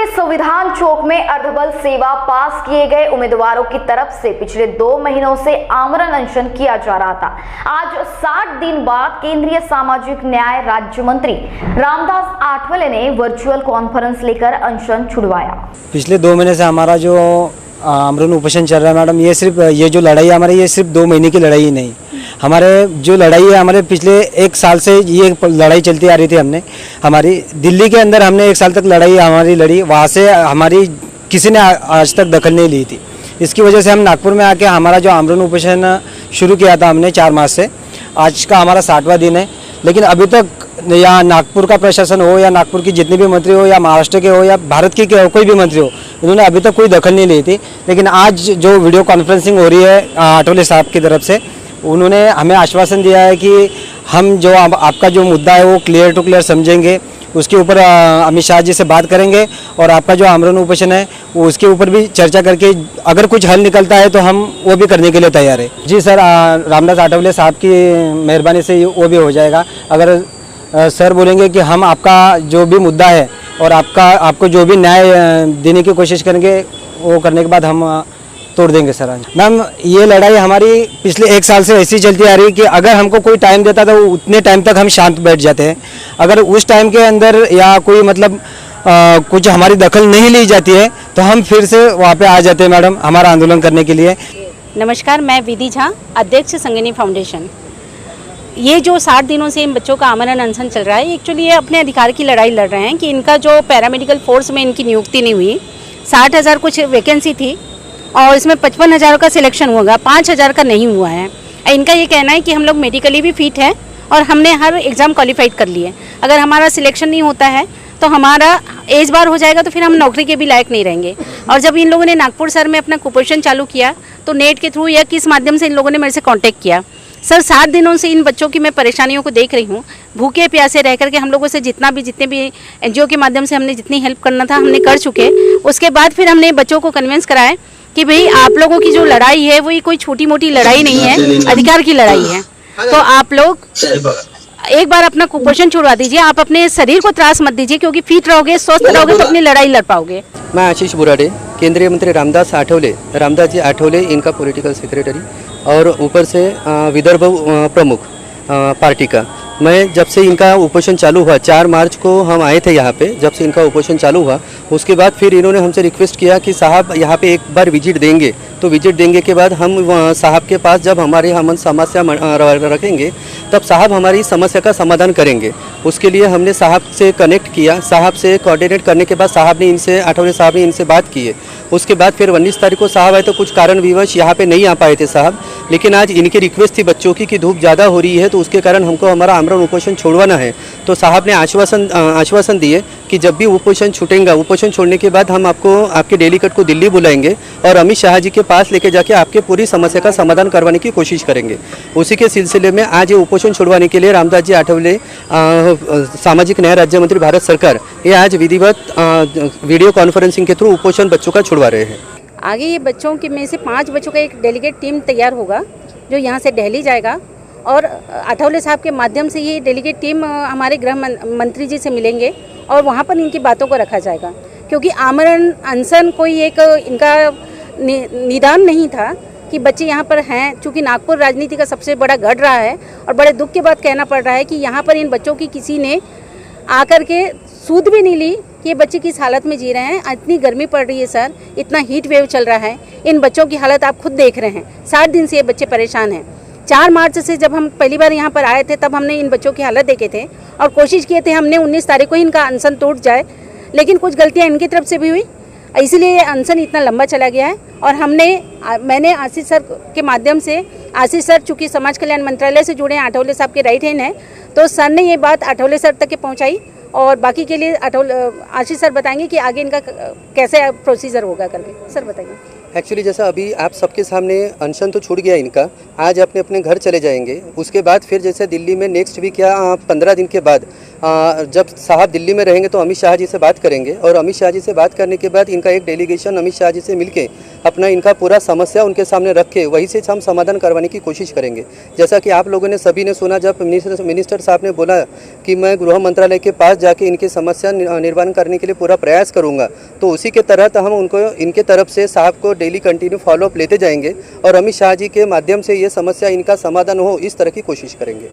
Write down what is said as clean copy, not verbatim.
के संविधान चौक में अर्धबल सेवा पास किए गए उम्मीदवारों की तरफ से पिछले 2 महीनों से आमरण अनशन किया जा रहा था। आज 60 दिन बाद केंद्रीय सामाजिक न्याय राज्य मंत्री रामदास आठवले ने वर्चुअल कॉन्फ्रेंस लेकर अनशन छुड़वाया। पिछले 2 महीने से हमारा जो आमरण उपोषण चल रहा है मैडम, ये जो लड़ाई है हमारी, ये सिर्फ 2 महीने की लड़ाई ही नहीं, हमारे जो लड़ाई है हमारे पिछले 1 साल से ये लड़ाई चलती आ रही थी। हमने हमारी दिल्ली के अंदर हमने 1 साल तक लड़ाई हमारी लड़ी, वहाँ से हमारी किसी ने आज तक दखल नहीं ली थी। इसकी वजह से हम नागपुर में आके हमारा जो आमरण उपोषण शुरू किया था हमने 4 मार्च से, आज का हमारा 60वां दिन है। लेकिन अभी तक या नागपुर का प्रशासन हो या नागपुर की जितने भी मंत्री हो या महाराष्ट्र के हो या भारत के हो, कोई भी मंत्री हो, उन्होंने अभी तक कोई दखल नहीं ली थी। लेकिन आज जो वीडियो कॉन्फ्रेंसिंग हो रही है आठवले साहब की तरफ से, उन्होंने हमें आश्वासन दिया है कि हम जो आपका जो मुद्दा है वो क्लियर टू क्लियर समझेंगे, उसके ऊपर अमित शाह जी से बात करेंगे और आपका जो आमरण उपोषण है वो उसके ऊपर भी चर्चा करके अगर कुछ हल निकलता है तो हम वो भी करने के लिए तैयार है। जी सर, रामदास आठवले साहब की मेहरबानी से वो भी हो जाएगा। अगर सर बोलेंगे कि हम आपका जो भी मुद्दा है और आपको जो भी न्याय देने की कोशिश करेंगे, वो करने के बाद हम तोड़ देंगे सर। मैम, ये लड़ाई हमारी पिछले 1 साल से ऐसी चलती आ रही है कि अगर हमको कोई टाइम देता था उतने टाइम तक हम शांत बैठ जाते हैं। अगर उस टाइम के अंदर या कोई मतलब कुछ हमारी दखल नहीं ली जाती है तो हम फिर से वहाँ पे आ जाते हैं मैडम, हमारा आंदोलन करने के लिए। नमस्कार, मैं विधि झा, अध्यक्ष संगिनी फाउंडेशन। ये जो 60 दिनों से इन बच्चों का आमरण अनशन चल रहा है, एक्चुअली ये अपने अधिकार की लड़ाई लड़ रहे हैं कि इनका जो पैरामेडिकल फोर्स में इनकी नियुक्ति नहीं हुई। 60,000 कुछ वैकेंसी थी और इसमें 55,000 का सिलेक्शन हुआ, 5,000 का नहीं हुआ है। इनका ये कहना है कि हम लोग मेडिकली भी फिट हैं और हमने हर एग्ज़ाम क्वालिफाइड कर लिए। अगर हमारा सिलेक्शन नहीं होता है तो हमारा एज बार हो जाएगा, तो फिर हम नौकरी के भी लायक नहीं रहेंगे। और जब इन लोगों ने नागपुर शहर में अपना कुपोषण चालू किया तो नेट के थ्रू या किस माध्यम से इन लोगों ने मेरे से कांटेक्ट किया। सर, 60 दिनों से इन बच्चों की मैं परेशानियों को देख रही हूँ। भूखे प्यासे रह करके हम लोगों से जितने भी एनजीओ के माध्यम से हमने जितनी हेल्प करना था हमने कर चुके। उसके बाद फिर हमने बच्चों को कन्विंस कराया कि भाई आप लोगों की जो लड़ाई है वो ये कोई छोटी मोटी लड़ाई नहीं है, अधिकार की लड़ाई है। तो आप लोग एक बार अपना कुपोषण छुड़वा दीजिए, आप अपने शरीर को त्रास मत दीजिए, क्योंकि फिट रहोगे, स्वस्थ रहोगे तो अपनी लड़ाई लड़ पाओगे। मैं आशीष बुराड़े, केंद्रीय मंत्री रामदास जी आठवले इनका पॉलिटिकल सेक्रेटरी और ऊपर से विदर्भ प्रमुख पार्टी का। मैं जब से इनका उपोषण चालू हुआ, 4 मार्च को हम आए थे यहाँ पे, जब से इनका उपोषण चालू हुआ उसके बाद फिर इन्होंने हमसे रिक्वेस्ट किया कि साहब यहाँ पे एक बार विजिट देंगे। तो विजिट देंगे के बाद हम साहब के पास जब हम समस्या रखेंगे तब साहब हमारी समस्या का समाधान करेंगे। उसके लिए हमने साहब से कनेक्ट किया, साहब से कोऑर्डिनेट करने के बाद साहब ने इनसे आठवले साहब ने इनसे बात की है। उसके बाद फिर 19 तारीख को साहब आए तो कुछ कारणविवश यहाँ पे नहीं आ पाए थे साहब, लेकिन आज इनकी रिक्वेस्ट थी बच्चों की कि धूप ज़्यादा हो रही है तो उसके कारण हमको हमारा आमरण उपोषण छोड़वाना है। तो साहब ने आश्वासन दिए कि जब भी उपोषण छूटेगा, उपोषण छोड़ने के बाद हम आपको आपके डेलीगेट को दिल्ली बुलाएंगे और अमित शाह जी के पास लेके जाके आपके पूरी समस्या का समाधान करवाने की कोशिश करेंगे। उसी के सिलसिले में आज ये उपोषण छुड़वाने के लिए रामदास जी आठवले सामाजिक न्याय राज्य मंत्री भारत सरकार ये आज विधिवत वीडियो कॉन्फ्रेंसिंग के थ्रू उपोषण बच्चों का छुड़वा रहे हैं। आगे ये बच्चों के में से 5 बच्चों का एक डेलीगेट टीम तैयार होगा जो यहाँ से दिल्ली जाएगा और आठवले साहब के माध्यम से ये डेलीगेट टीम हमारे गृह मंत्री जी से मिलेंगे और वहाँ पर इनकी बातों को रखा जाएगा। क्योंकि आमरण अनशन कोई एक इनका निदान नहीं था कि बच्चे यहाँ पर हैं। चूँकि नागपुर राजनीति का सबसे बड़ा गढ़ रहा है और बड़े दुख के बाद कहना पड़ रहा है कि यहाँ पर इन बच्चों की किसी ने आकर के सूद भी नहीं ली कि ये बच्चे किस हालत में जी रहे हैं। इतनी गर्मी पड़ रही है सर, इतना हीट वेव चल रहा है, इन बच्चों की हालत आप खुद देख रहे हैं। 60 दिन से ये बच्चे परेशान हैं। 4 मार्च से जब हम पहली बार यहाँ पर आए थे तब हमने इन बच्चों की हालत देखे थे और कोशिश किए थे हमने 19 तारीख को इनका अनशन टूट जाए, लेकिन कुछ गलतियाँ इनकी तरफ से भी हुई, इसलिए ये अनशन इतना लंबा चला गया है। और मैंने आशीष सर के माध्यम से, आशीष सर चूँकि समाज कल्याण मंत्रालय से जुड़े हैं, आठवले साहब के राइट हैंड हैं, तो सर ने ये बात आठवले सर तक के पहुँचाई और बाकी के लिए आशीष सर बताएंगे कि आगे इनका कैसे प्रोसीजर होगा करके। सर बताइए। एक्चुअली जैसा अभी आप सबके सामने अनशन तो छूट गया इनका, आज अपने अपने घर चले जाएंगे। उसके बाद फिर जैसे दिल्ली में नेक्स्ट वीक या 15 दिन के बाद जब साहब दिल्ली में रहेंगे तो अमित शाह जी से बात करेंगे और अमित शाह जी से बात करने के बाद इनका एक डेलीगेशन अमित शाह जी से मिलके अपना इनका पूरा समस्या उनके सामने रख के वहीं से हम समाधान करवाने की कोशिश करेंगे। जैसा कि आप लोगों ने सभी ने सुना, जब मिनिस्टर साहब ने बोला कि मैं गृह मंत्रालय के पास जाके इनकी समस्या निर्माण करने के लिए पूरा प्रयास करूँगा, तो उसी के तहत हम उनको इनके तरफ से साहब को डेली कंटिन्यू फॉलोअप लेते जाएंगे और अमित शाह जी के माध्यम से ये समस्या इनका समाधान हो, इस तरह की कोशिश करेंगे।